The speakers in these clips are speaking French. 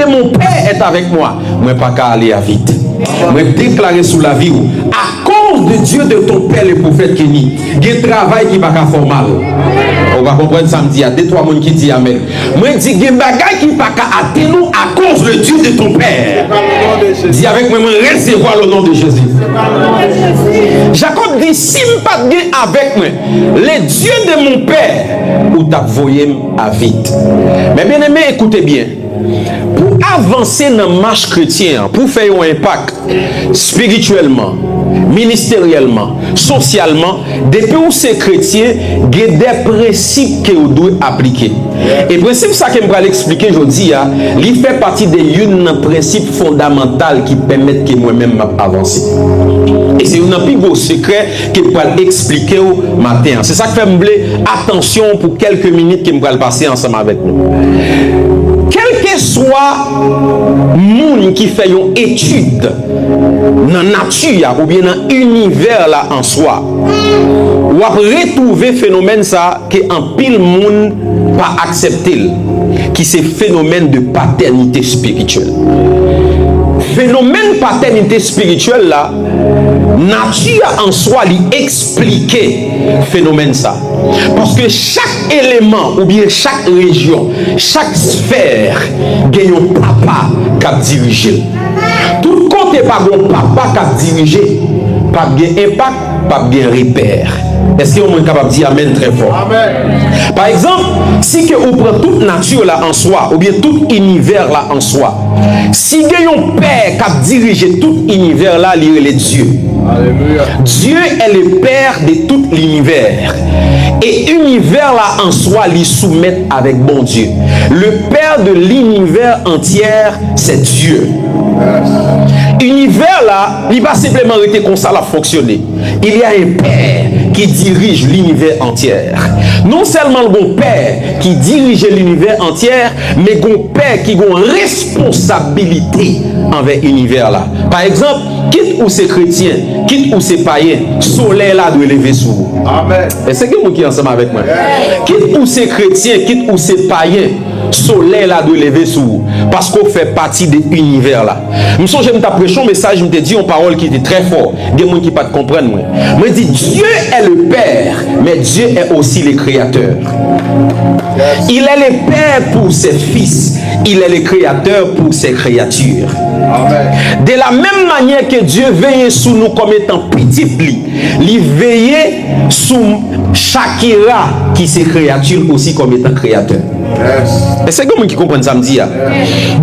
de mon Père est avec moi. Moi pas qu'à aller à vite. Moi déclarer sous la vie à cause de Dieu de ton Père le prophète Kenny. Il y a un travail qui va faire mal. On va comprendre samedi, il y a 2-3 personnes qui disent Amen. Moi, je dis qu'il y a un bagage qui va atteindre à cause de Dieu de ton Père. Dis avec moi, recevoir le nom de Jésus. Jacob dit, si je ne pas bien avec moi, le Dieu de mon Père, ou t'as voyé à vite. Mais bien aimé, écoutez bien. Pour avancer dans la marche chrétienne, pour faire un impact spirituellement, ministériellement, socialement, depuis où ces chrétiens, il y a des principes que vous devez appliquer. Et le principe ça que je vais l'expliquer aujourd'hui, il fait partie des principes fondamentaux qui permettent que moi-même avance. Et c'est un plus gros secret que je vais expliquer au matin. C'est ça qui fait me attention pour quelques minutes que je vais passer ensemble avec nous. Quel que soit monde qui fait une étude dans la nature ou bien dans l'univers là en soi, ou va retrouver phénomène ça que en pile monde pas accepter, qui c'est phénomène de paternité spirituelle. Phénomène paternité spirituelle là, nature en soi lui expliquer phénomène ça. Parce que chaque élément ou bien chaque région, chaque sphère gagne un papa qui a dirigé. Tout côté pas un papa qui a dirigé, pas bien impact, pas bien repère. Est-ce que vous êtes capable de dire Amen très fort? Amen. Par exemple, si que vous prenez toute nature là en soi, ou bien tout univers là en soi, si il y a un père qui a dirigé tout univers là, il est Dieu. Alléluia. Dieu est le père de tout l'univers. Et l'univers là en soi, il soumet avec bon Dieu. Le père de l'univers entier, c'est Dieu. L'univers là, il va simplement rester comme ça, là, fonctionner. Il y a un père qui dirige l'univers entier. Non seulement le bon père qui dirige l'univers entier, mais le bon père qui a une responsabilité envers l'univers là. Par exemple, quitte ou c'est chrétien, quitte ou c'est païen, soleil là doit lever sur vous. Amen. Et c'est que vous qui est ensemble avec moi. Quitte ou c'est chrétien, quitte ou c'est païen, soleil là doit lever sur vous. Parce qu'on fait partie de l'univers là. Je me souviens de ta prêché un message, je me dis une parole qui était très forte. Des gens qui ne comprennent pas. Moi, je dis Dieu est le Père, mais Dieu est aussi le Créateur. Il est le Père pour ses fils, il est le Créateur pour ses créatures. Amen. De la même manière que Dieu veille sur nous comme étant petit, il veille sur Shakira qui est créature aussi comme étant créateur. Yes. Et c'est comme qui comprennent ça me dit. Yes.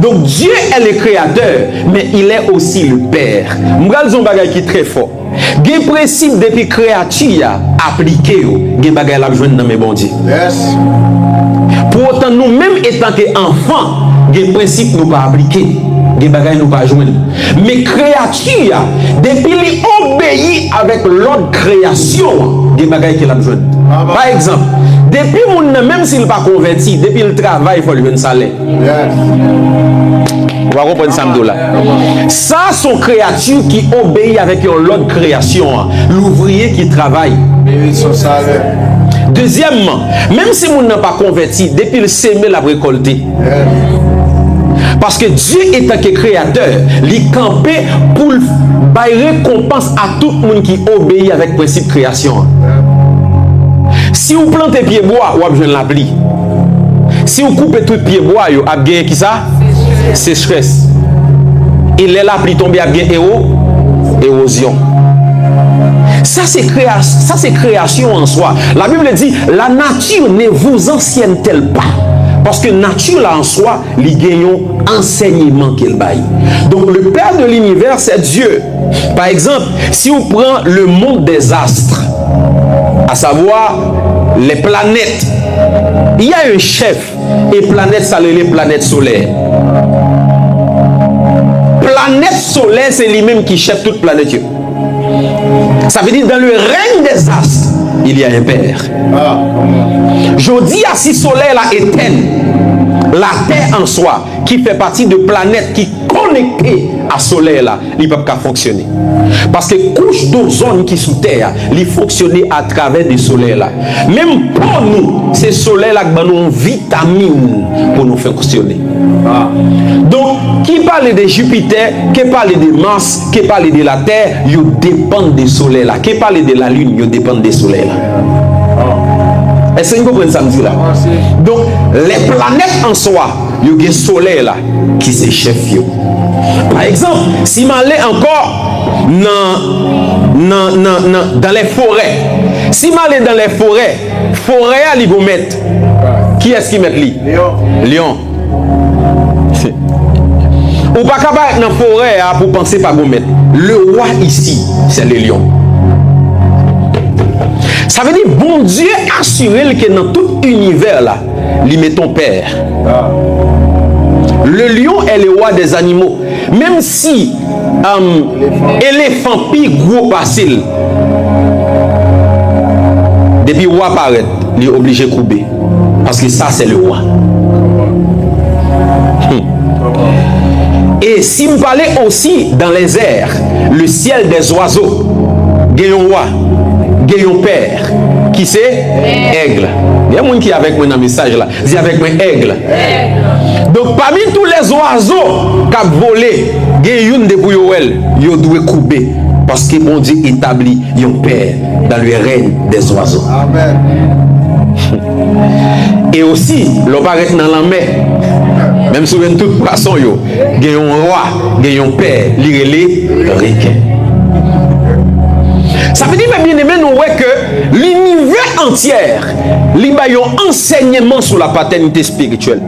Donc Dieu est le créateur, mais il est aussi le Père. Je vais bagage qui est très fort. Des principes depuis créature appliqués, des bagages la joindre dans mes bon Dieu. Yes. Pour autant nous-mêmes étant qu'enfants, des principes nous pas appliqués. Des bagages nous pas joindre. Mais créature, depuis il obéit avec l'autre création, des bagages qu'il a joindre. Par exemple, depuis mon même s'il n'est pas converti, depuis le travail, il faut lui un salaire. Yes. On va comprendre ça là. Ça, sont créatures qui obéissent avec l'autre création. L'ouvrier qui travaille. Deuxièmement, même si mon n'a pas converti, depuis le semer, la récolter. Yes. Parce que Dieu étant que créateur, il campé pour récompense à tout le monde qui obéit avec le principe de création. Si vous plantez pied bois, vous avez besoin de la pluie. Si vous coupez tout pied bois, vous avez bien qui ça? Sécheresse. Et là, la pluie tombe, vous avez bien érosion. Ça, c'est création en soi. La Bible dit, la nature ne vous ancienne-t-elle pas? Parce que la nature là en soi, il gagne un enseignement qu'elle baille. Donc le Père de l'univers, c'est Dieu. Par exemple, si on prend le monde des astres, à savoir les planètes, il y a un chef, et planète, ça les planètes solaires. Planète solaire, c'est lui-même qui chef toute planète. Ça veut dire dans le règne des astres, il y a un Père. Je dis à si soleil là éteint, la terre en soi, qui fait partie de planètes qui connectées à soleil là, il ne peut pas fonctionner. Parce que couche d'ozone qui sous terre, il fonctionne à travers des soleils là. Même pour nous, ces soleils là qui nous vitamine pour nous faire fonctionner. Donc parle de Jupiter, qui parle de Mars, qui parle de la Terre, ils dépendent du soleil là. Qui parle de la Lune, ils dépendent du soleil là. Est-ce que vous comprenez ça me dit là? Donc, les planètes en soi, il y a le soleil là, qui c'est chef. Par exemple, si je m'allais encore dans les forêts, si je m'allais dans les forêts, ils vont mettre. Qui est-ce qui met lui? Lion. Ou pas capable dans la forêt pour penser pas mettre. Le roi ici, c'est le lion. Ça veut dire, bon Dieu assuré que dans tout univers là, il met ton père. Le lion est le roi des animaux. Même si éléphant pi gros facile, depuis le roi apparaît, il est obligé de couper. Parce que ça, c'est le roi. Et si me parlait aussi dans les airs, le ciel des oiseaux, Gayon roi, Gayon père, qui c'est? Aigle. Il y a quelqu'un qui est avec moi dans le message là. Dis avec moi aigle. Donc parmi tous les oiseaux qui ont volé, Gayon de Bouyoel, ils doivent couper. Parce que bon Dieu établit un père dans le règne des oiseaux. Amen. Et aussi, l'on va rester dans la mer. Même si vous avez toute poisson, il y a un roi, il y a un père, il y a les requins. Ça veut dire, bien aimé, nous voyons que l'univers entier, il y a un enseignement sur la paternité spirituelle.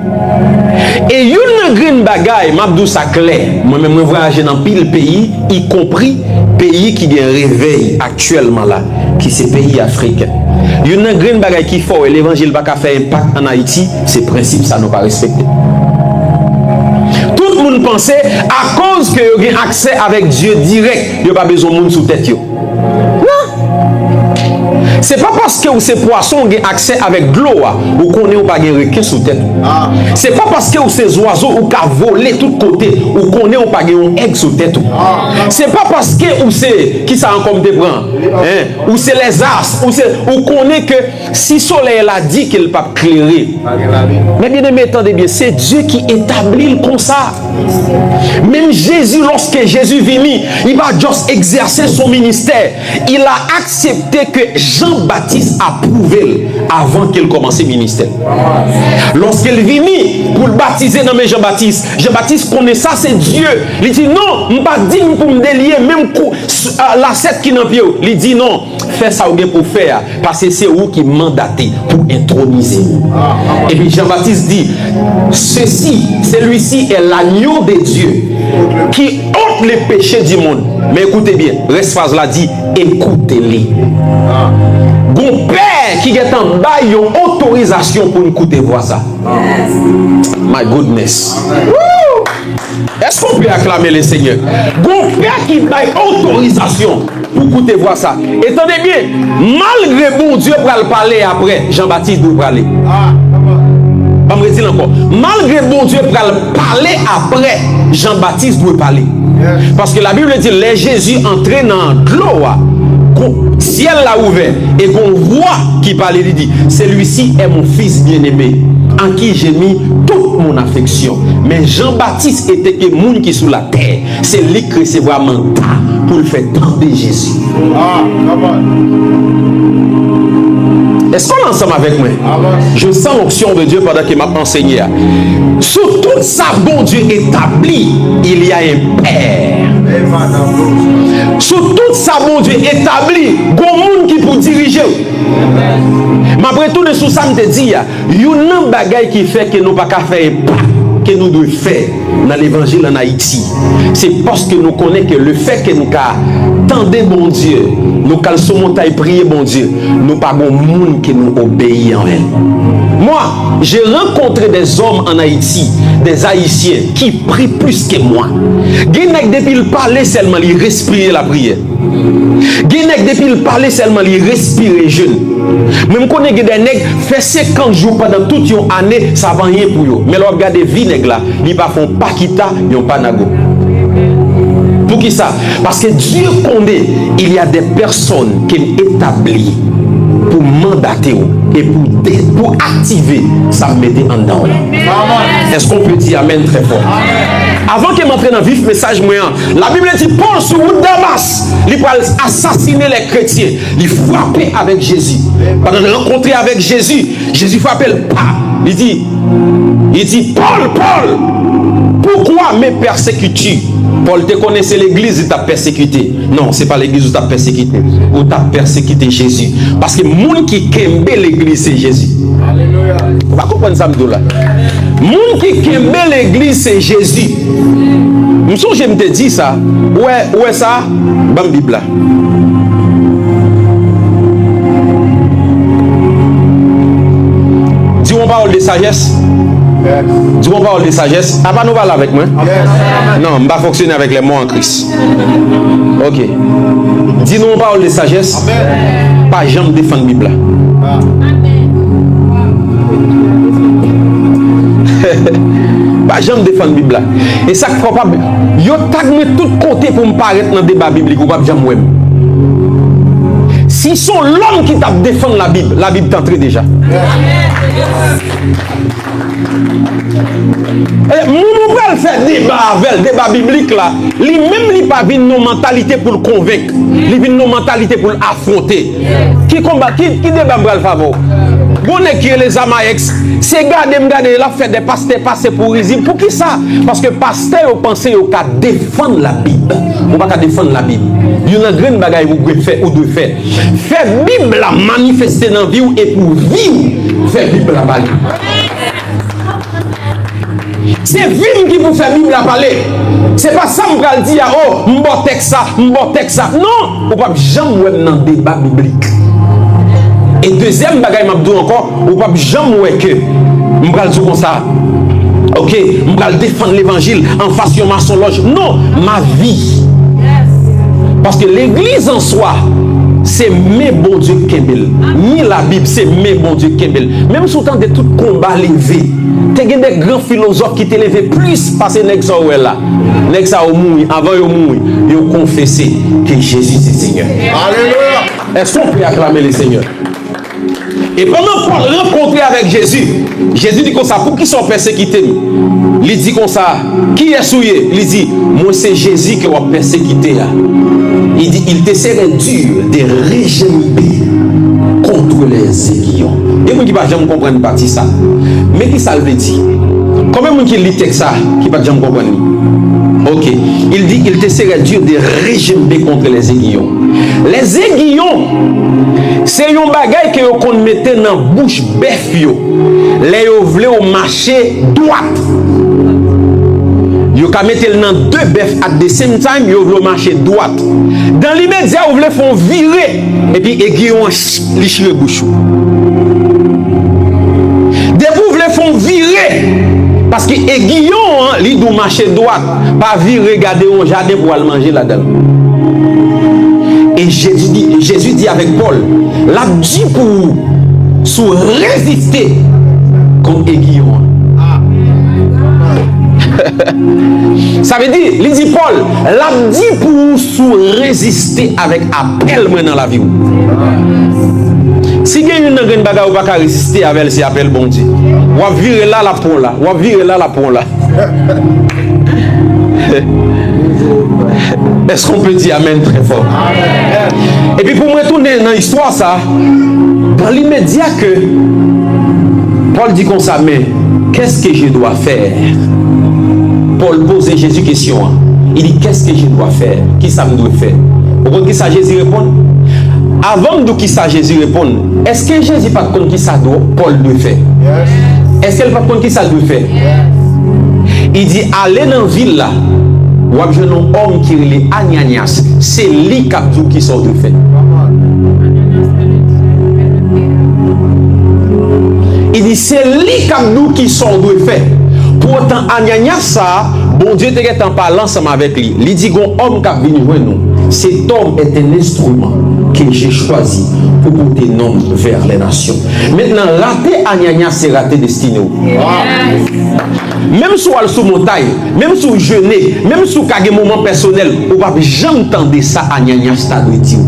Et une grande bagaille, m'abdou ça clair. Moi-même, je voyage dans pile pays, y compris pays qui a un réveil actuellement là, qui c'est pays africain. Il y a une grande bagaille qui faut et l'évangile va faire impact en Haïti, ces principes ça nous pas respecté. Tout le monde pensait à cause que vous avez accès avec Dieu direct, il n'y a pas besoin de monde sous tête. Non. C'est pas parce que ces poissons ont accès avec de l'eau ou qu'on n'est pas de requin sous tête. C'est pas parce que ces oiseaux ont volé de tous côtés ou qu'on n'est pas de aigle sous tête. C'est pas parce que c'est qui ça en comme des bras ou c'est les astres ou qu'on est que si le soleil a dit qu'il ne peut pas éclairer. Mais bien aimé, attendez bien, c'est Dieu qui établit comme ça. Même Jésus, lorsque Jésus venu, il va juste exercer son ministère. Il a accepté que Jean-Baptiste a prouvé avant qu'il commence le ministère. Lorsqu'il vient pour le baptiser dans Jean-Baptiste, Jean-Baptiste connaît ça, c'est Dieu. Il dit non, je ne pas dire pour me délier, même la secte qui n'a pas. Il dit non, fais ça pour faire, parce que c'est vous qui mandatez pour introniser. Et puis Jean-Baptiste dit, celui-ci est l'agneau de Dieu qui ôte les péchés du monde. Mais écoutez bien, reste phrase là dit, écoutez-les. Bon père qui est en bas, il y a une autorisation pour écouter voir ça. My goodness. Est-ce qu'on peut acclamer le Seigneur? Bon père qui a autorisation pour écouter voir ça. Et attendez bien, malgré bon Dieu pour le parler après, Jean-Baptiste doit parler. Je me redis encore. Malgré bon Dieu pour le parler après, Jean-Baptiste doit parler. Parce que la Bible dit, les Jésus entré dans l'eau, ciel l'a ouvert, et qu'on voit qui parle, il dit, celui-ci est mon fils bien-aimé, en qui j'ai mis toute mon affection. Mais Jean-Baptiste était que monde qui est sous la terre, c'est lui qui recevra mandat pour le faire tendre Jésus. Est-ce qu'on est ensemble avec moi? Je sens l'onction de Dieu pendant qu'il m'a enseigné. Sur tout ça, bon Dieu établi, il y a un Père. Sur tout ça, bon Dieu établi, bon monde qui peut diriger. Mais après tout, sous ça, je te dis, il y a un bagage qui fait que nous ne pouvons pas faire un pas que nous devons faire dans l'évangile en Haïti. C'est parce que nous connaissons que le fait que nous tendez bon Dieu, nous calçons et prier bon Dieu, nous pas bon monde qui nous obéit en elle. Moi, j'ai rencontré des hommes en Haïti, des Haïtiens qui prient plus que moi. Guénec depuis le parler seulement, il respire la prière. Guénec depuis le parler seulement, il respire jeûne. Même quand des nègres fait 50 jours pendant toute une année, ça va rien pour eux. Mais leur regardez vie nègre là, ils ne font pas quitta, ils n'ont pas nago. Pour qui ça? Parce que Dieu connaît, il y a des personnes qu'il établit pour mandater et pour activer, ça me mettait en dedans. Est-ce qu'on peut dire amen très fort? Amen. Avant qu'il m'entraîne dans vif message moyen, la Bible dit Paul sur route Damas, il va assassiner les chrétiens, il frappait avec Jésus. Pendant de rencontrer avec Jésus, Jésus frappait le pas. Il dit Paul, pourquoi me persécutes-tu? Paul te connaissait l'église, il t'a persécuté. Non, c'est pas l'église où t'a persécuté. Où t'a persécuté Jésus. Parce que le monde qui kembe l'église, c'est Jésus. Alléluia. Vous va comprendre ça, là. Le monde qui kembe l'église, c'est Jésus. Je me dis ça. Où est ça? Dans la Bible. Dis-moi parole de sagesse. Yes. Dis-moi parole de sagesse. Ah, pas nous parler avec moi. Yes. Non, je ne vais pas fonctionner avec les mots en Christ. Ok. Dis-nous parole de sagesse. Amen. Pas jamais défendre la Bible. Pas jamais défendre la Bible. Et ça, il faut pas. Yo tag tout côté pour me paraître dans le débat biblique. Ou pas jamais. Si sont l'homme qui t'a défendre la Bible t'entre déjà. Nous pouvons faire débat biblique là. Lui-même, il n'a pas une mentalité pour le convaincre. Il a une mentalité pour l'affronter. Qui débat le favor? Bon, qui est les Amaex, c'est garder la fait des pasteurs passer pour risible. Pour qui ça? Parce que pasteur pensez au cas défendre la Bible. On va pas défendre la Bible. Il y a une grande bagaille vous devez faire ou de faire. Faire Bible la manifester dans la vie et pour vivre, faire Bible la parler. C'est vivre qui vous fait Bible la parler. C'est pas ça qu'on va dire, oh, m'botek ça. Non, on ne peut jamais dans le débat biblique. Et deuxième bagaille m'a dit encore, on ne peut jamais que on va dire comme ça. OK, on va défendre l'évangile en face de maçon loge. Non, ma vie. Parce que l'église en soi, c'est mes bon Dieu Kembel. Ni la Bible, c'est mes bon Dieu Kembel. Même sous temps de tout combat levé, tu as des grands philosophes qui t'ont levé plus parce que nèg ça là. Nèg ça au mourir, avant de mourir, ils ont confessé que Jésus est Seigneur. Alléluia. Est-ce qu'on peut acclamer le Seigneur? Et pendant qu'on rencontrer avec Jésus, Jésus dit comme ça, pour qui sont persécutés? Il dit comme ça, qui est souillé? Il dit, moi c'est Jésus qui va persécuter. Il dit, il te serait dur de régénérer contre les aiguillons. Et vous qui ne pouvez jamais comprendre partie ça. Mais qui ça veut dire? Combien de gens qui lit texte ça, qui ne peuvent jamais comprendre? Ok. Il dit, il te serait dur de régénérer contre les aiguillons. Les aiguillons, c'est un bagage que vous mettez dans la bouche bœuf. Les vous voulez au marché droite. Vous mettez dans deux bœufs at the same time, vous voulez au marché droite. Dans l'immédiat, vous voulez faire virer. Et puis, aiguillon, liche le bouche. Dès que vous voulez faire virer. Parce que aiguillon, il doit marcher droite. Pas virer, regarder un jardin pour aller manger là-dedans. Et Jésus dit avec Paul, l'a dit pour vous, sous résister comme aiguillon. Ça veut dire, il dit Paul, l'a dit pour vous, sous résister avec appel dans la vie. Si vous avez une grande bagarre, vous ne pouvez pas résister avec ce appel bon Dieu. Vous va virer là la pont là. Vous va virer là la pont là. Est-ce qu'on peut dire amen très fort? Amen. Et puis pour me retourner dans l'histoire ça, dans l'immédiat que Paul dit comme ça, mais qu'est-ce que je dois faire? Paul pose Jésus question. Il dit qu'est-ce que je dois faire? Qui ça me doit faire? Vous comprenez qui ça Jésus répond? Avant de qui ça Jésus répond, est-ce que Jésus pas compte qui ça doit Paul doit faire? Yes. Est-ce qu'elle pas compte qui ça doit faire? Yes. Il dit allez dans la ville là. Ou avez un homme qui est Ananias, c'est lui qui sort de fait. Il dit c'est lui qui sort de fait. Pourtant Ananias ça, bon Dieu te en parlant ensemble avec lui. Il dit qu'on homme qui vient voir nous. Cet homme est un instrument que j'ai choisi pour porter nom vers les nations. Maintenant, rater Ananias, c'est rater destiné. Yes. Même si on est sous montagne, même si on jeûner, même si on a un moment personnel, on ne va jamais entendre ça Ananias t'a dit.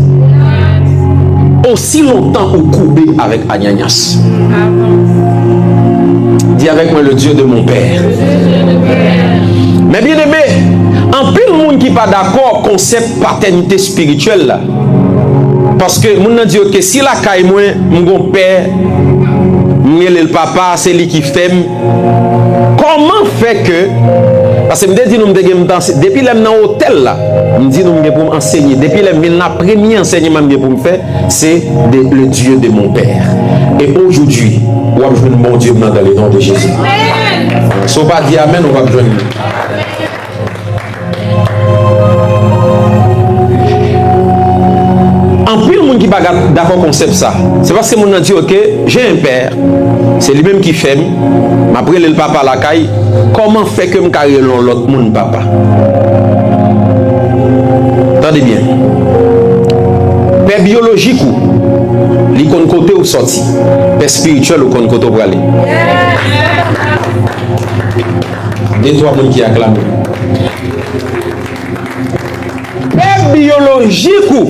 Aussi longtemps on courbé avec Ananias. Dis avec moi le Dieu de mon Père. Mais bien aimé, pas d'accord concept paternité spirituelle là. Parce que mon dit que si la caille moi mon père le papa c'est lui qui fait, comment fait que parce que me dit nous depuis les dans hôtel là me dit nous pour enseigner depuis les la premier enseignement pour me faire c'est le Dieu de mon père. Et aujourd'hui on va jouer mon Dieu dans le nom de Jésus. Si on va dire amen, on va jouer. En plus, le monde qui n'est pas d'accord concept ça, c'est parce que mon a dit ok, j'ai un père, c'est lui-même qui fait, après le papa à la caille, comment fait que je carry l'autre monde papa? Attendez bien. Père biologique ou, il compte côté ou sorti, père spirituel ou compte côté pour aller. Des trois monde qui acclament. Père biologique ou,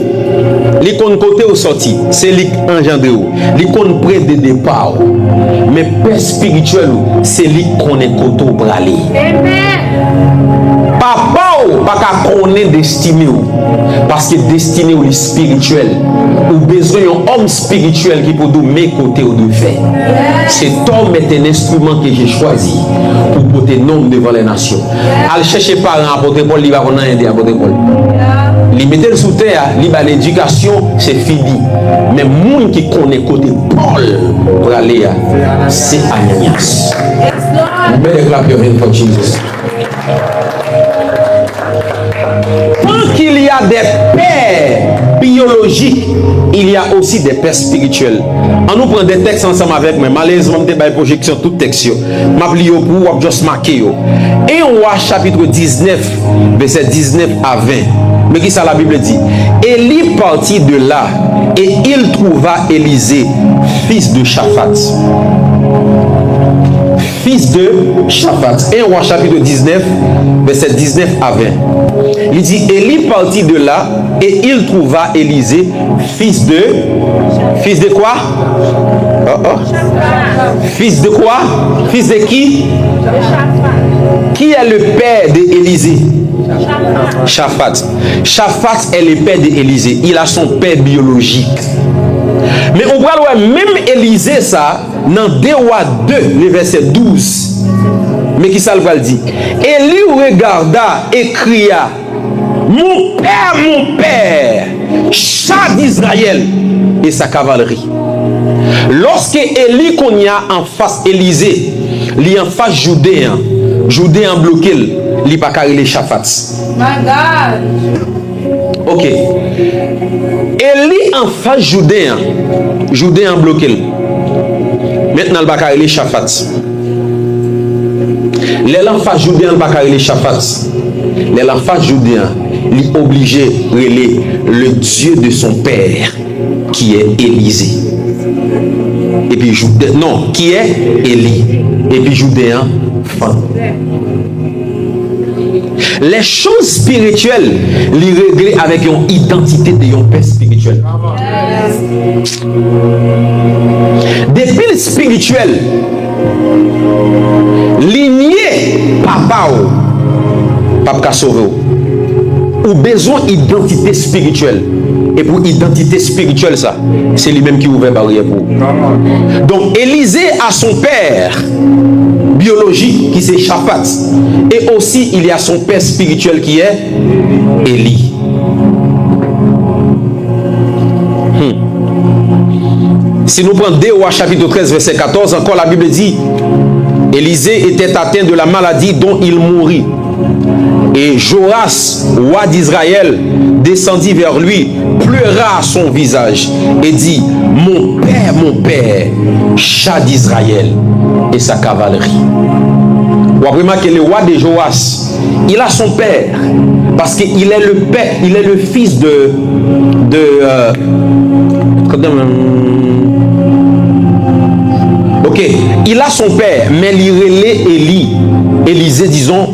li kon côté au sorti, c'est lui engendré ou, li kon près de départ, mais père spirituel ou, c'est lui qu'on est côté pour aller. Papa ou pas qu'à connaître destiné ou, parce que destiné ou est spirituel, ou besoin d'un homme spirituel qui peut nous mettre côté ou de faire. Cet homme est un instrument que j'ai choisi pour porter nom devant les nations. Al chercher parents apôtre Paul, il va qu'on a aidé apôtre Paul. Li mettre sous terre, l'éducation c'est fini. Mais moun qui connaît côté Paul pour aller c'est Ananias. Belle clap your hand for Jesus. Tant qu'il y a des pères biologiques, il y a aussi des pères spirituels. On nous prend des textes ensemble avec moi. Malheureusement, je vais projection tout texte. Je vais pour juste marquer. Et on voit chapitre 19, verset 19 à 20. Mais qui ça la Bible dit? Élie partit de là et il trouva Élisée, fils de Shaphat. Fils de Shaphat. Et on voit chapitre 19, verset 19 à 20. Il dit, Élie partit de là et il trouva Élisée, fils de quoi? Fils de quoi? Fils de qui? Qui est le père d'Élisée? Shaphat. Shaphat est le père d'Élisée. Il a son père biologique. Mais on voit même Élisée ça dans 2 Rois 2, le verset 12. Mais qui ça le dit? Élie regarda et cria, mon père, chat d'Israël et sa cavalerie. Lorsque Élie qu'on y a en face Élisée, il y a en face Judéen bloqué, il n'y a pas carré les Shaphat. My God. Ok. Élie en face Judéen bloqué. Maintenant, il va carré les Shaphat. Les enfants Judéen ne va pas carré les Shaphat. Les enfants Judéen, il est obligé de relayer le Dieu de son père, qui est Élisée. Et puis Judéen, non, qui est Élie. Et puis Judéen, fin. Les choses spirituelles, les régler avec une identité de un père spirituel. Depuis le spirituel, ligné papa ou papa sauvé ou besoin d'identité spirituelle. Et pour identité spirituelle, ça, c'est lui-même qui ouvre la barrière pour. Donc, Élisée a son père biologique qui c'est Shaphat. Et aussi, il y a son père spirituel qui est Élie. Si nous prenons 2 Rois chapitre 13, verset 14, encore la Bible dit, Élisée était atteint de la maladie dont il mourut. Et Joas, roi d'Israël, descendit vers lui, pleura à son visage et dit, mon père, chat d'Israël et sa cavalerie. Vous avez remarqué le roi de Joas, il a son père, parce qu'il est le père, il est le fils ok, il a son père, mais il relève Élisée, disons,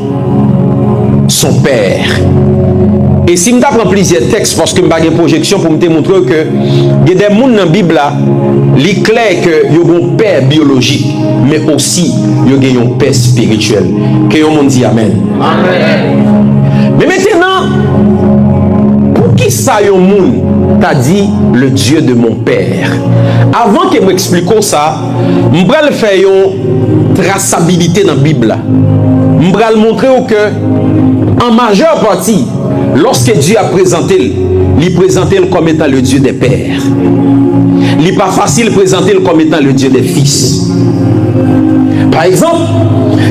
son père. Et si je prends plusieurs textes, parce que je n'ai pas de projection pour me montrer que il y a des gens dans la Bible là, il est clair que y a un père biologique, mais aussi il y a un père spirituel. Que le monde dit Amen. Amen. Mais maintenant, ça yon moun t'a dit le Dieu de mon père. Avant que m'explique ça, m'bral fait une traçabilité dans la Bible. M'bral montrer que en majeure partie, lorsque Dieu a présenté, il présentait comme étant le Dieu des pères. Il n'est pas facile de présenter comme étant le Dieu des fils. Par exemple,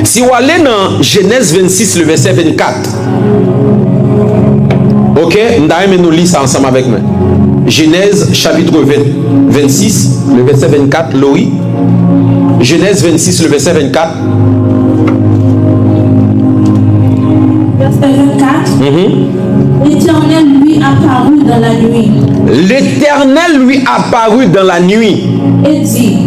si vous allez dans Genèse 26, le verset 24, ok, nous lisons ça ensemble avec moi. Genèse chapitre 26, le verset 24, Loïc. Genèse 26, le verset 24. Verset 24. L'Éternel lui apparut dans la nuit. L'Éternel lui apparut dans la nuit. Et dit,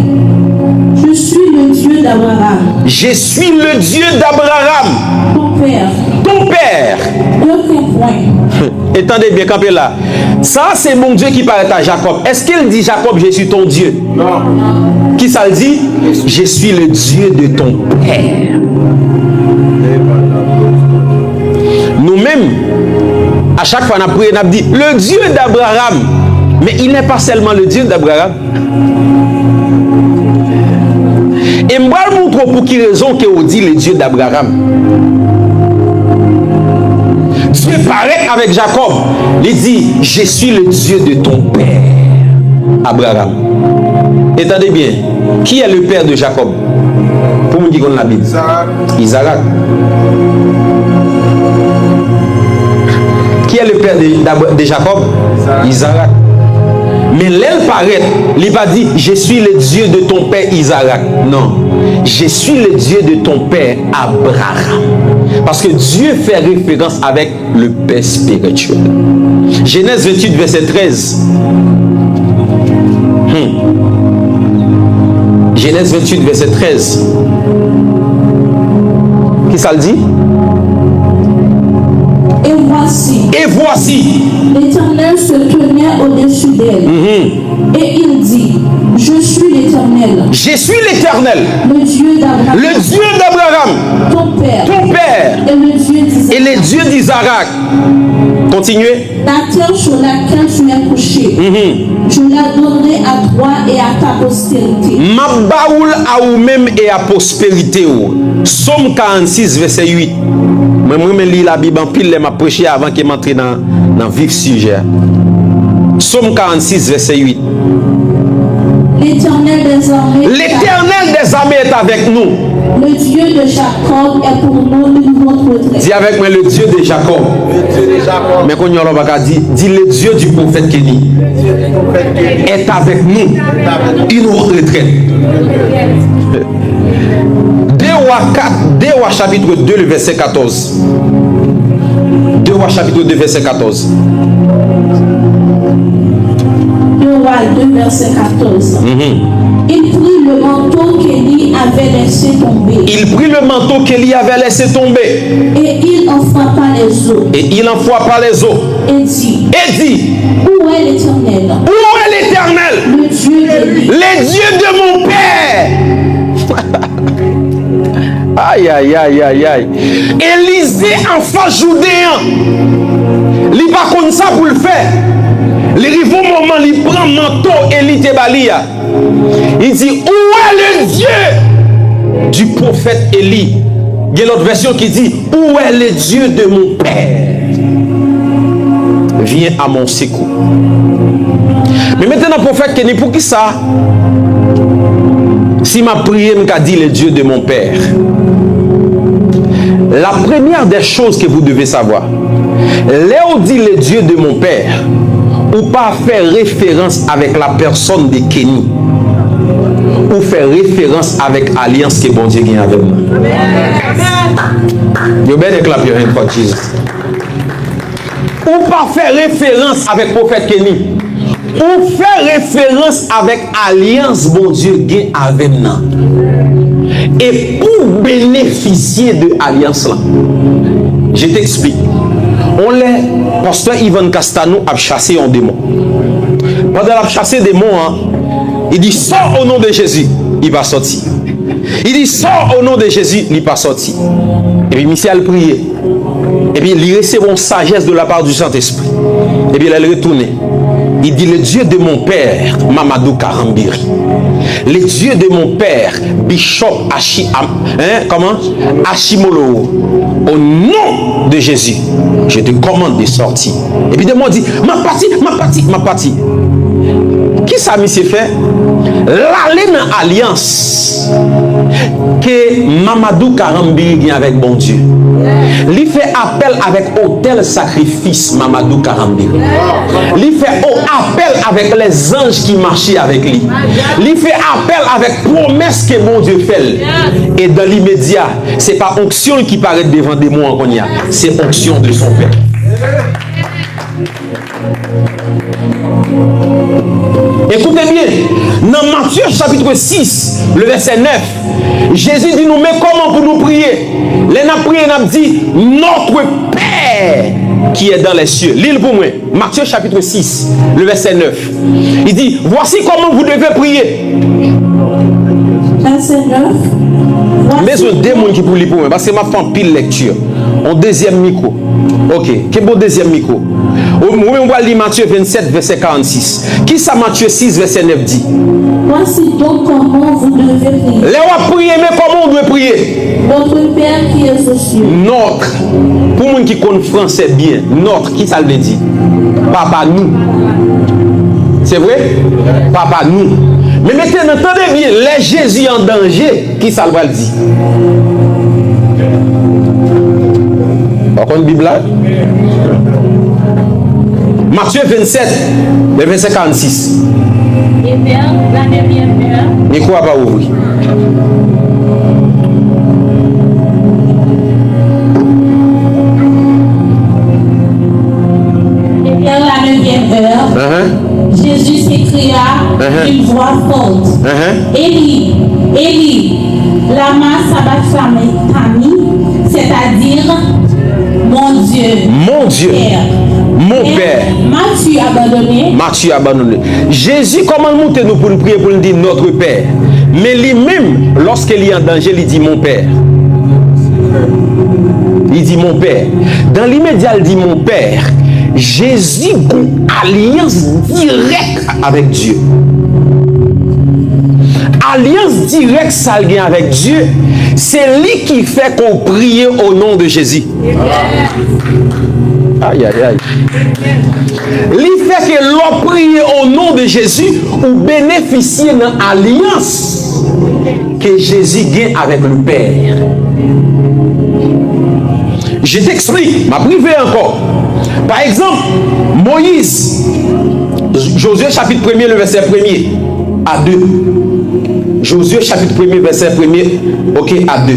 je suis le Dieu d'Abraham. Je suis le Dieu d'Abraham. Ton père. Ton père. Aucun point. Attendez bien, campez là. Ça, c'est mon Dieu qui parle à Jacob. Est-ce qu'il dit, Jacob, je suis ton Dieu? Non. Qui ça le dit? Je suis le Dieu de ton père. Nous-mêmes, à chaque fois, on a prié, on a dit, le Dieu d'Abraham. Mais il n'est pas seulement le Dieu d'Abraham. Et moi, je vous montre pour quelle raison qu'on dit le Dieu d'Abraham. Dieu paraît avec Jacob. Il dit, je suis le Dieu de ton père, Abraham. Entendez bien, qui est le père de Jacob? Pour me dire qu'on l'a Bible. Isaac. Qui est le père de Jacob? Isaac. Mais l'aile paraît, il va dire, je suis le Dieu de ton père Isaac. Non, je suis le Dieu de ton père Abraham. Parce que Dieu fait référence avec le père spirituel. Genèse 28, verset 13. Genèse 28, verset 13. Qui ça le dit? Et voici, l'Éternel se tenait au-dessus d'elle. Et il dit, je suis l'Éternel. Je suis l'Éternel. Le Dieu d'Abraham. Le Dieu d'Abraham. Ton père. Ton père. Et le Dieu d'Isaac. Et le Dieu d'Isaac. Continuez. La terre sur laquelle tu es couché, je la donnerai à toi et à ta postérité. Ma baoul à ou même et à prospérité. Somme 46, verset 8. Je lis la Bible en pile, je m'a prêché avant qu'il m'entre dans le vif sujet. Somme 46, verset 8. L'Éternel des armées est avec nous. Le Dieu de Jacob est pour nous une retraite. Dis avec moi le Dieu de Jacob. Mais quand on va dire, dis le Dieu du prophète Kenny est avec nous une retraite. 2 Rois chapitre 2, le verset 14. 2 Rois chapitre 2, verset 14. 2 Rois 2, verset 14. Il prit le manteau qu'Élie avait laissé tomber. Il prit le manteau qu'Élie avait laissé tomber. Et il en frappa les eaux. Et il en frappa les eaux. Et dit, où est l'Éternel? Où est l'Éternel? Le Dieu d'Élie. Le Dieu de mon père. Aïe, aïe, aïe, aïe, aïe. Élisée en face joudéen. Il va comme ça pour le faire. Il arrive au moment, il prend le manteau et il te balia. Il dit, où est le Dieu du prophète Élie? Il y a l'autre version qui dit, où est le Dieu de mon père? Viens à mon secours. Mais maintenant, le prophète Kenny, pour qui ça? Si ma prière m'a dit le Dieu de mon père, la première des choses que vous devez savoir, Léo dit le Dieu de mon père, ou pas faire référence avec la personne de Kenny, ou faire référence avec l'alliance que bon Dieu a avec nous. Vous bien déclarer une fois Jésus. Ou pas faire référence avec le prophète Kenny, ou faire référence avec l'alliance bon Dieu a avec nous. Et pour bénéficier de l'alliance là, je t'explique. On les pasteur Ivan Castano a chassé un démon. Pendant la chassé des démons, il dit sors au nom de Jésus, il va sortir. Il dit sors au nom de Jésus, il va sortir. Et puis Michel a prié. Et puis il recevait une sagesse de la part du Saint-Esprit. Et puis elle est retournée. Il dit, le Dieu de mon père, Mamadou Karambiri, le Dieu de mon père, Bishop Ashimolo, au nom de Jésus, je te commande de sortir. Et puis de moi dit, ma partie. Qui ça s'est fait? L'aller dans l'alliance que Mamadou Karambiri a avec bon Dieu. Il fait appel avec autel sacrifice Mamadou Karambiri. Il fait appel avec les anges qui marchaient avec lui. Il fait appel avec promesse que mon Dieu fait. Et dans l'immédiat, ce n'est pas onction qui paraît devant des mots en Konya, c'est onction de son Père. Écoutez bien, dans Matthieu chapitre 6, le verset 9, Jésus dit nous, mais comment pour nous prier? Les n'a prié, n'a dit, notre Père qui est dans les cieux. L'île pour moi, Matthieu chapitre 6, le verset 9. Il dit, voici comment vous devez prier. Verset 9. Mais je démon qui pour lui pour moi, parce que ma femme pile lecture. En deuxième micro. Ok, quel bon deuxième micro? On va lire Matthieu 27, verset 46. Qui ça Matthieu 6, verset 9 dit? Voici donc comment vous devez prier. Les rois prier, mais comment on doit prier? Votre Père qui est aux cieux. Notre. Pour moi qui connaît français bien, notre, qui ça le dit? Papa nous. C'est vrai? Papa nous. Mais maintenant, entendez bien, les Jésus en danger, qui ça le dit? Par contre, Bible là? Matthieu 27, le verset 46. Et Père, la dernière Père. Mais quoi pas ouvrir? Et vers la 9e heure, Jésus s'écria d'une voix forte. Élie, Élie, lama sabachthani, c'est-à-dire mon Dieu. Père. Mon Père. M'as-tu abandonné? M'as-tu abandonné? Jésus, comment monter nous pour nous prier pour nous dire notre Père? Mais lui-même, lorsqu'il est en danger, il dit mon Père. Il dit mon Père. Dans l'immédiat, il dit mon Père. Jésus a une alliance directe avec Dieu. Alliance directe, ça vient avec Dieu. C'est lui qui fait qu'on prie au nom de Jésus. Aïe, aïe, aïe. Il fait que l'on prie au nom de Jésus ou bénéficier d'une alliance que Jésus gagne avec le Père. Je t'explique, ma privé encore. Par exemple, Moïse, Josué chapitre 1er, le verset 1er à 2. Josué chapitre 1er, verset 1er, ok, à 2.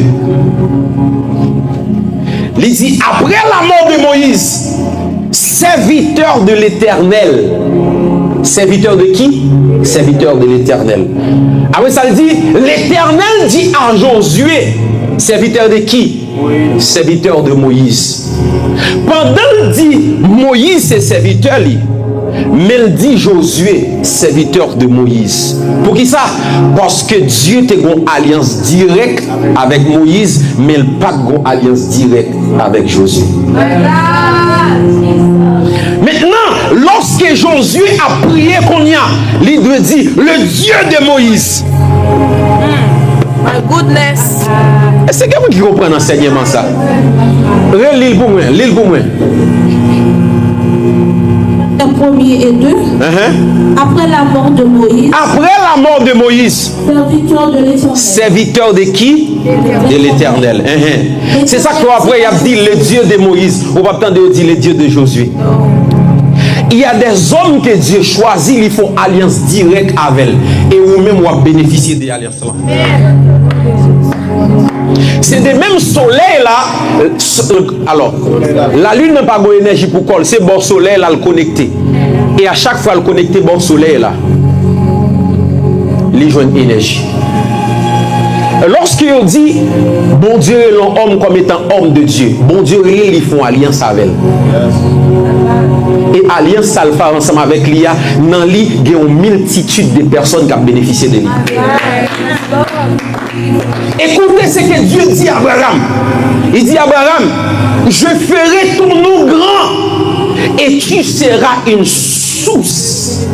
Il dit, après la mort de Moïse, serviteur de l'Éternel. Serviteur de qui? Serviteur de l'Éternel. Après ça, il dit, l'Éternel dit à Josué, serviteur de qui? Serviteur de Moïse. Pendant qu'il dit Moïse c'est serviteur, mais il dit Josué, serviteur de Moïse. Pour qui ça? Parce que Dieu a une alliance directe avec Moïse, mais il n'a pas une alliance directe avec Josué. Maintenant, lorsque Josué a prié qu'on y a, il doit dire le Dieu de Moïse. My goodness. C'est quelqu'un qui comprend l'enseignement ça. L'île pour moi, l'île pour moi. Le premier et 2. Après la mort de Moïse. Après la mort de Moïse. Serviteur de l'Éternel. Serviteur de qui? De l'Éternel. C'est ça qu'après il a dit le Dieu de Moïse. On va attendre dire le Dieu de Josué. Il y a des hommes que Dieu choisit, ils font alliance directe avec elle. Et vous-même, vous bénéficiez de l'alliance là. C'est des mêmes soleils là. Alors, la lune n'a pas d'énergie pour coller. C'est bon soleil là, le connecté. Et à chaque fois, le connecté bon soleil là, il joue une énergie. Lorsqu'il dit, bon Dieu est l'homme comme étant homme de Dieu, bon Dieu, ils font alliance avec elle. Et alliance, ça le fait ensemble avec l'IA. Dans l'IA, il y a une multitude de personnes qui ont bénéficié de l'IA. Écoutez ce que Dieu dit à Abraham. Il dit à Abraham, je ferai ton nom grand et tu seras une source.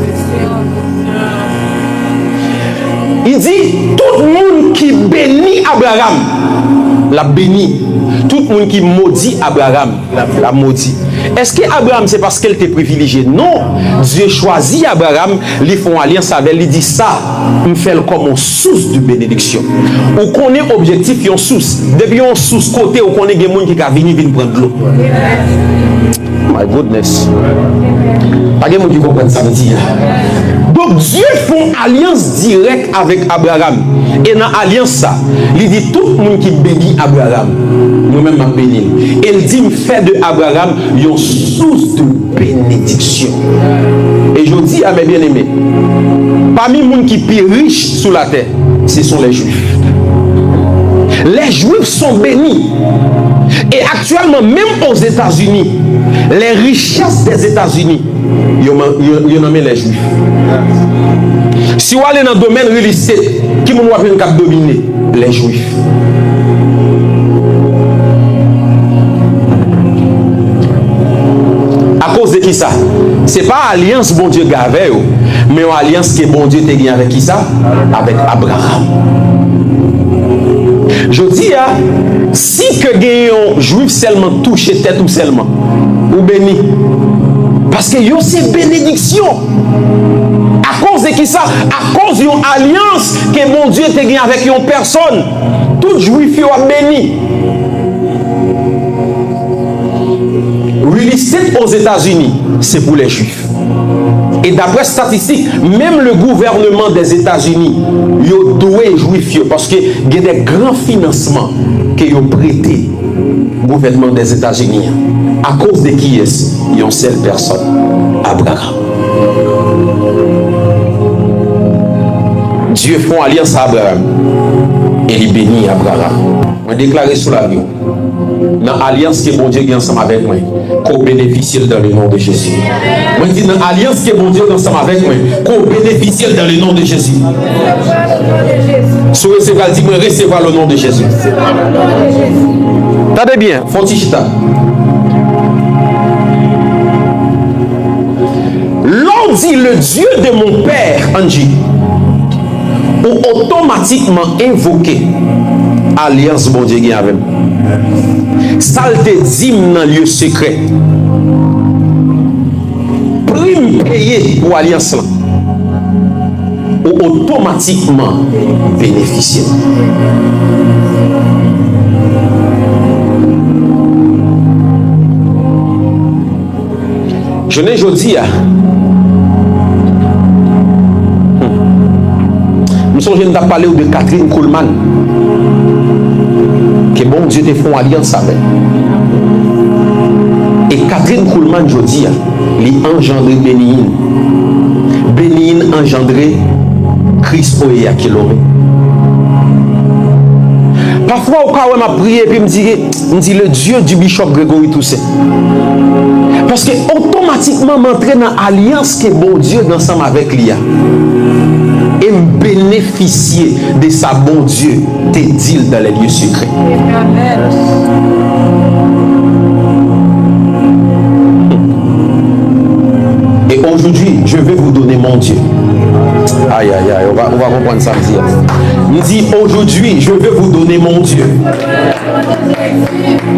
Il dit, tout le monde qui bénit Abraham, l'a béni. Tout le monde qui maudit Abraham, l'a maudit. Est-ce que Abraham, c'est parce qu'elle était privilégiée? Non. Dieu choisit Abraham, ils font alliance avec lui, il dit ça, il me fait comme une source de bénédiction. Ou qu'on est objectif, il y a une source. Depuis une source côté, ou qu'on est des gens qui viennent venir prendre l'eau. My goodness. Pas de gens qui comprennent ça, me dit. Donc Dieu fait alliance directe avec Abraham. Et dans l'alliance, ça, il dit tout le monde qui bénit Abraham, nous-mêmes m'a béni. Et il dit, me fait de Abraham une source de bénédiction. Et je dis à mes bien-aimés, parmi les gens qui sont plus riches sur la terre, ce sont les Juifs. Les Juifs sont bénis. Et actuellement, même aux États-Unis, les richesses des États-Unis, ils ont nommé les Juifs. Si vous allez dans le domaine real estate, qui vous avez une dominer? Les Juifs. À cause de qui ça? Ce n'est pas alliance bon Dieu avec eux, mais une alliance que bon Dieu t'a gagné avec qui ça? Avec Abraham. Je dis, si que un juif seulement touche tête ou seulement, ou béni, parce que c'est bénédiction. À cause de qui ça? À cause d'une alliance que mon Dieu t'a gagné avec une personne. Tout juif est béni. Real estate aux États-Unis, c'est pour les juifs. Et d'après statistiques, même le gouvernement des États-Unis, il doit juif parce qu'il y a des grands financements qui ont prêté au gouvernement des États-Unis. À cause de qui est-ce? Il y a une seule personne, Abraham. Dieu fait une alliance à Abraham et il bénit Abraham. On a déclaré sous la vie. Dans l'alliance que bon Dieu est ensemble avec moi, qu'on bénéficie dans le nom de Jésus. Moi je dis dans l'alliance que bon Dieu est ensemble avec moi, qu'on bénéficie dans le nom de Jésus. Si vous recevez, dis-moi, recevoir le nom de Jésus. Attendez bien, Fontichita. L'on dit le Dieu de mon père, Angie, ou automatiquement invoqué alliance bon Dieu avec moi. Ça te dit dans le lieu secret. Prime payé pour alliance là. Ou automatiquement bénéficier. Je n'ai jamais dit. Nous sommes en train de parler de Catherine Kuhlman. Que bon Dieu te fait alliance avec. Et Catherine Kuhlman, je dis, il a engendré Bénin. Bénin a engendré Christ Oya Kilomé. Parfois, quand on m'a prié, puis me dit le Dieu du bishop Grégory Toussaint. Parce que automatiquement, m'entrer dans l'alliance que bon Dieu ensemble avec lui. Et me bénéficier de sa bon Dieu, te dit dans les lieux secrets. Et aujourd'hui, je vais vous donner mon Dieu. Aïe, aïe, aïe, on va comprendre ça. Il dit, aujourd'hui, je vais vous donner mon Dieu.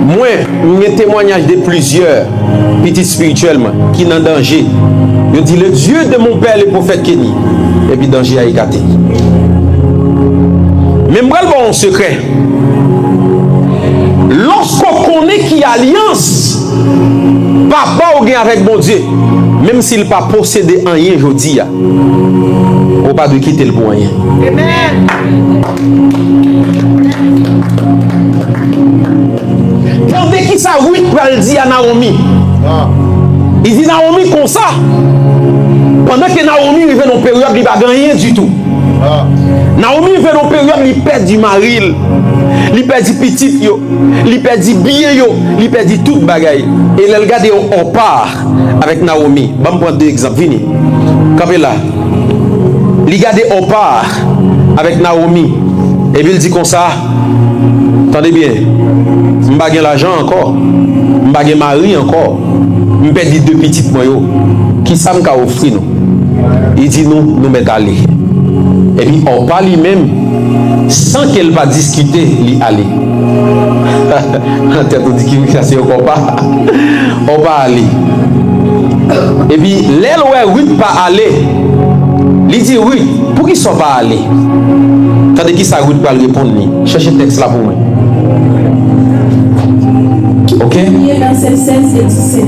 Moi, mes témoignages de plusieurs petits spirituellement qui sont en danger. Je dis, le Dieu de mon père, le prophète Kenny. Et puis, danger a écarté. Mais moi, bon, en secret. Lorsqu'on connaît qui alliance, papa ou bien avec mon Dieu, même s'il n'a pas possédé rien, je dis, on ne pas de quitter le bon rien. Amen. Regardez qui ça, oui, il dit à Naomi. Il dit Naomi comme ça. Pendant que Naomi vient dans une période, il n'a rien du tout. Naomi vient dans une période, il perd du mari, il perd du petit, il perd du bien, il perd tout le bagaille. Et il regarde, on part avec Naomi. Je vais prendre deux exemples. Venez. Comme là. Il regarde, on part avec Naomi. Et puis il dit comme ça. Attendez bien. Je n'ai pas l'argent encore. Je n'ai pas mari encore. Je dit deux petites moyens qui ça m'a offert nous. Il dit nous mettons aller. Et puis on parle lui-même sans qu'elle va discuter lui aller. On dit qu'il c'est on va aller. Et puis l'aile ouais Ruth pas aller. Il dit oui, pour qu'ils sont pas aller. Tandis qu'il ça Ruth pas répondre ni. Cherchez le texte là pour moi. OK? Verset 16 et 17.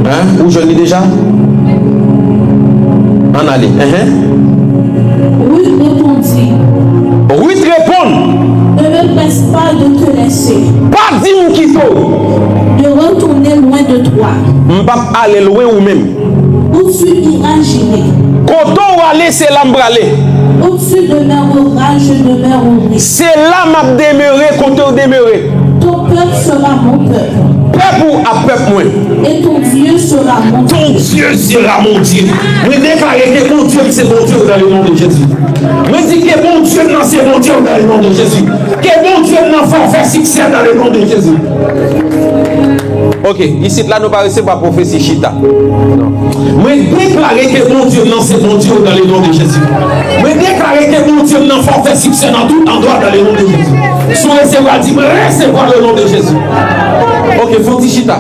Hein? Où je lis déjà? En aller. Ruth répondit. Ruth répond. Ne me presse pas de te laisser. Pas dire qu'il faut. De retourner loin de toi. M'pas aller loin ou même. Où tu iras gîner. Quand on aller, c'est là m'braler. Où tu demeureras, je demeurerai. C'est là m'a demeuré quand on demeurer. Ton peuple sera mon peuple. Peuple à peuple moi. Et ton Dieu sera mon Dieu. Ton Dieu sera mon Dieu. Je déclare que mon Dieu c'est mon Dieu dans le nom de Jésus. Je dis que mon Dieu non c'est mon Dieu dans le nom de Jésus. Que mon Dieu non fait succès dans le nom de Jésus. Ok, ici là nous paraissons pas prophétie Chita. Non. Je déclare que mon Dieu non c'est mon Dieu dans le nom de Jésus. Je déclare que mon Dieu non fait succès dans tout endroit dans le nom de Jésus. Sous recevoir dit recevoir le nom de Jésus. Ok, faut dire Chita.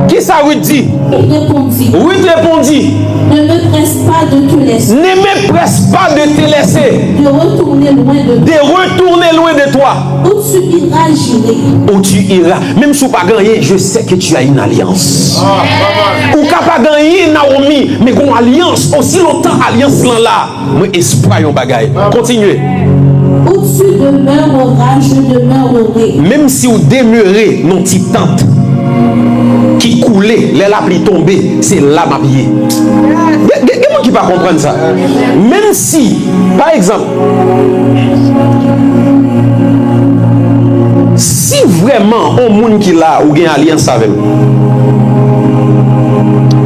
Qui ça Ruth dit? Il répondit. Ruth répondit. Ne me presse pas de te laisser. Ne me presse pas de te laisser. De retourner loin de toi. De retourner loin de toi. Où tu iras gîner. Où tu iras. Même si tu n'as pas gagné, je sais que tu as une alliance. Ou tu n'as pas gagné, Naomi, mais une alliance. Aussi longtemps, alliance là. Moi, espoir, yon bagay. Continuez. Où tu demeureras, je demeurerai. Même si vous demeurez dans une petite tente qui coulait, les lapis tombés, c'est là ma pied. Quelqu'un qui va comprendre ça. Même si, par exemple, si vraiment on monde qui là ou une alliance avec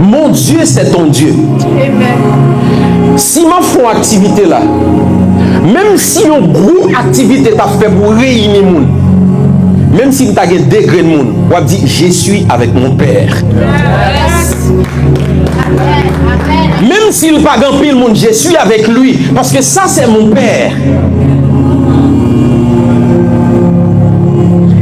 mon Dieu, c'est ton Dieu. Si ma font activité là, même si une grosse activité t'a fait pour réunir les gens, même si tu as des degrés de monde, on va dire je suis avec mon père. Même s'il n'a pas grand pile monde, je suis avec lui parce que ça c'est mon père.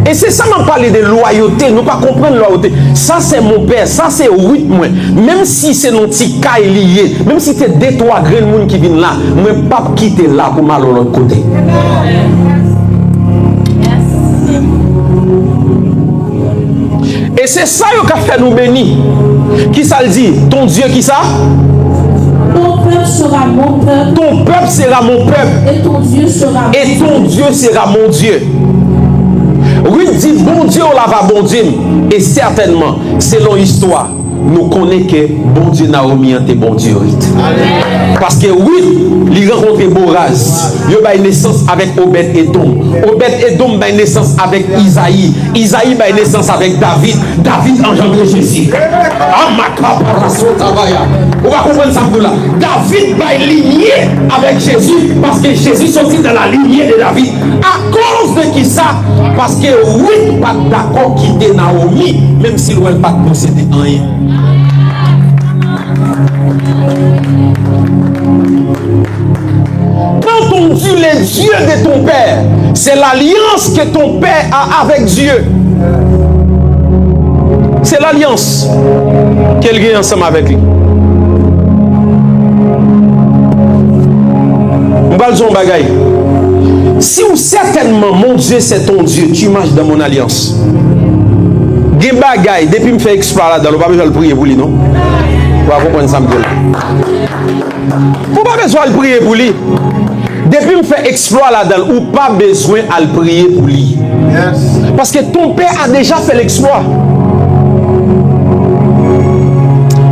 Et c'est ça m'a parlé de loyauté, nous pas comprendre loyauté. Ça c'est mon père, ça c'est oui moi. Même si c'est nos petits cas liés, même si c'est deux trois grains de monde qui viennent là, moi pas quitter là pour mal de l'autre côté. Et c'est ça qui a fait nous bénir. Qui ça le dit? Ton Dieu qui ça? Ton peuple sera mon peuple. Ton peuple sera mon peuple. Et ton Dieu sera mon Dieu. Et ton Dieu sera mon Dieu. Oui, dit bon Dieu, on la va bon Dieu. Et certainement, selon l'histoire, nous connaissons que bon Dieu Naomi est bon Dieu. Parce que oui, il rencontre Boaz. Il a une naissance avec Obed-Edom. Obed-Edom a une naissance avec Isaïe. Isaïe a une naissance avec David. David engendre Jésus. On va comprendre ça pour là. David va être lié avec Jésus parce que Jésus sortit dans la lignée de David. À cause de qui ça? Parce que oui, pas d'accord quitter Naomi, même s'il ne veut pas posséder rien. Quand on dit le Dieu de ton père, c'est l'alliance que ton père a avec Dieu. C'est l'alliance qu'elle gagne ensemble avec lui. Si ou certainement mon Dieu c'est ton Dieu, tu marches dans mon alliance. Gen bagay, depuis me fait exploit là dans le pas besoin de prier pour lui, non? Vous comprenez ça? Vous pas besoin de prier pour lui. Depuis me fait exploit là-dedans, ou pas besoin de prier pour lui. Parce que ton père a déjà fait l'exploit.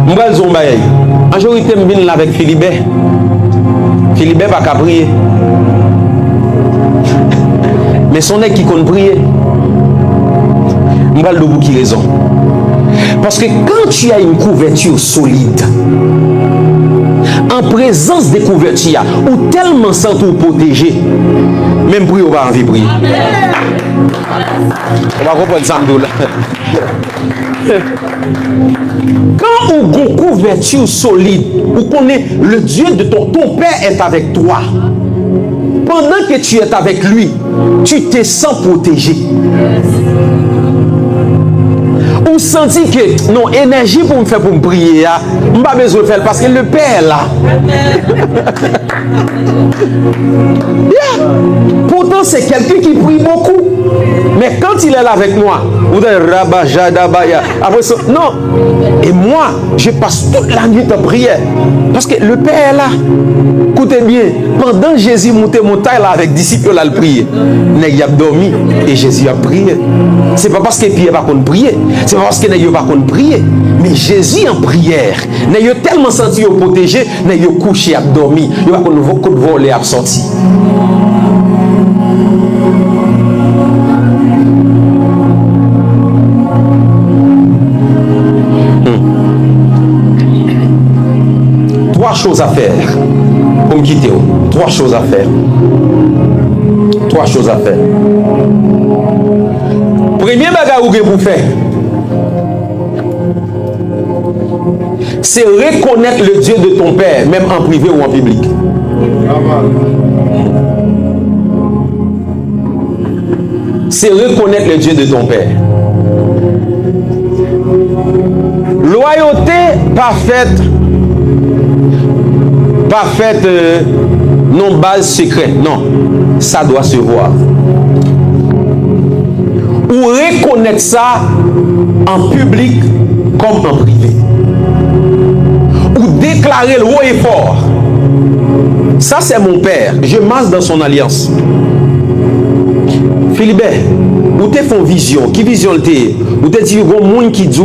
M'bral zombay. Majorité m'vin là avec Philibert. Philibert pas qu'à prier. Mais son nèg qui compte prier. M'bral de vous qui raison. Parce que quand tu as une couverture solide, en présence de couverture, ou tellement sans tout protéger, même pour on va envie prier. On va comprendre ça, quand on a une couverture solide, ou connaît le Dieu de ton Père est avec toi, pendant que tu es avec lui, tu te sens protégé. On sentit que non, énergie pour me faire pour me prier, je n'ai pas besoin de faire parce que le Père est là. Yeah. Pourtant, c'est quelqu'un qui prie beaucoup. Mais quand il est là avec moi, vous dites Rabajadabaya. Après ça, non. Et moi, je passe toute la nuit en prière. Parce que le Père est là. Écoutez bien, pendant Jésus montait montagne là avec disciples, là, le prier. Il a dormi et Jésus a prié. C'est pas parce que Pierre va qu'on prier. C'est pas parce que n'a pas qu'on prier. Mais Jésus en prière, n'a tellement senti protégé, n'a couché, a dormi, il va qu'on voler, a sorti. Trois choses à faire pour me quitter. Trois choses à faire. Trois choses à faire. Premier bagage que vous faites, c'est reconnaître le Dieu de ton Père, même en privé ou en public. C'est reconnaître le Dieu de ton Père. Loyauté parfaite, non base secret, non, ça doit se voir. Ou reconnaître ça en public comme en privé. Ou déclarer le haut et fort. Ça c'est mon Père, je marche dans son alliance. Philibert, ou te font vision, qui vision le t'es? Ou te dit gros monde qui dit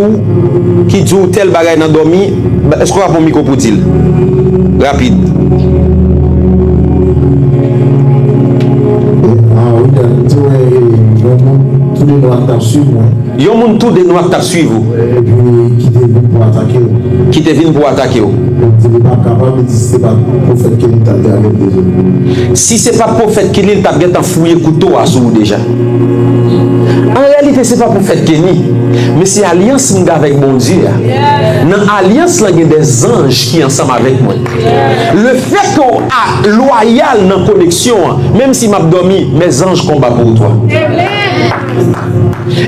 tel bagay nan dormi, est-ce qu'on va pour micro pour dire? Rapide. Tous les noirs t'as suivi. Yon moun tout des noirs t'as suivi. Qui te viennent pour attaquer. Qui te viennent pour attaquer. Tu n'es pas capable de dire si c'est pas prophète qui t'a avec déjà. Si c'est pas prophète qui t'a bien fouillé couteau à sous déjà. En réalité, c'est pas prophète Kenny, mais c'est alliance avec mon Dieu. Dans l'alliance, il y a des anges qui sont ensemble avec moi. Le fait qu'on a loyal dans la connexion, même si m'a dormi, mes anges combattent pour toi.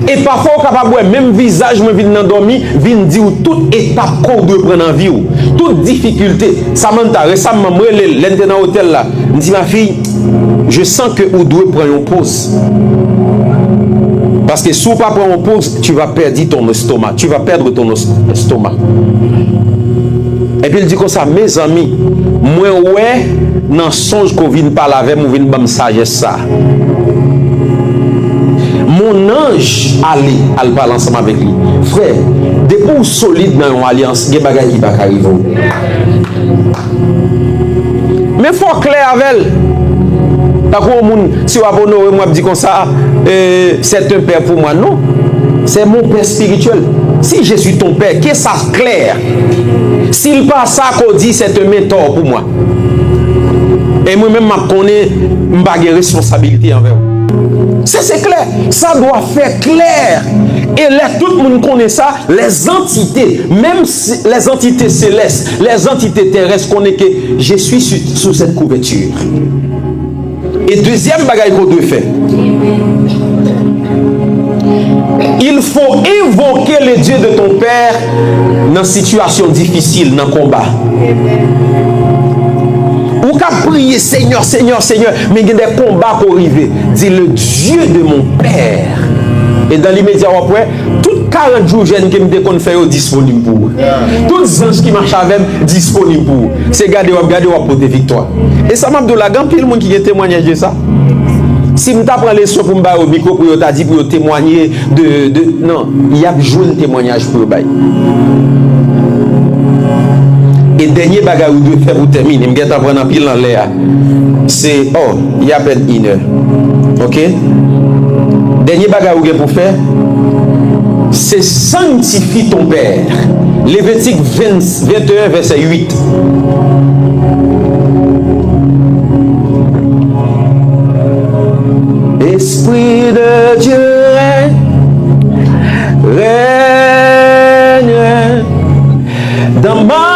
Et parfois, on est capable, même visage, je viens d'endormir, vient dire toute étape qu'on doit prendre en vie, toute difficulté. Ça m'a récemment, moi, l'intendant hôtel là, me dit ma fille, je sens que vous devez prendre une pause. Parce que si vous ne prends pas une pause, tu vas perdre ton estomac. Tu vas perdre ton estomac. Et puis il dit comme ça, mes amis, moi, ouais, dans le songe qu'on vient parler avec moi, vient me sagesse ça. Mon ange allait parler ensemble avec lui. Frère, depuis que solide dans une alliance, il y a des choses qui ne vont pas arriver. Mais il faut clair avec elle. Si vous avez honoré, moi, je dis comme ça, c'est un père pour moi. Non, c'est mon père spirituel. Si je suis ton père, qu'est-ce que ça clair? S'il passe ça qu'on dit, c'est un mentor pour moi. Et moi-même, je connais ma responsabilité envers vous. Ça, c'est clair. Ça doit faire clair. Et là, tout le monde connaît ça. Les entités, même les entités célestes, les entités terrestres, connaissent que je suis sous cette couverture. Et deuxième bagaille qu'on doit faire, il faut invoquer le Dieu de ton Père dans une situation difficile, dans le combat. Ou qu'à prier Seigneur, Seigneur, Seigneur, mais il y a des combats pour arriver. Dis le Dieu de mon Père. Et dans l'immédiat après, toutes 40 jours jeunes qui me déconne faire disponible pour vous. Tous les anges qui marchent avec disponible pour vous. C'est garder ou pour des victoires. Et ça m'a dit la gamme, puis le monde qui a témoigné de ça. Si je prends les soins pour me battre au micro pour témoigner de. Non, il y a besoin de témoignage pour le bail. Et dernier bagage où je faire pour terminer, je vais prendre un pile en l'air. C'est, il y a à peine 1 heure. Ok? Dernier bagage où je pour faire, c'est sanctifie ton Père. Lévitique 21, verset 8. Esprit de Dieu règne dans ma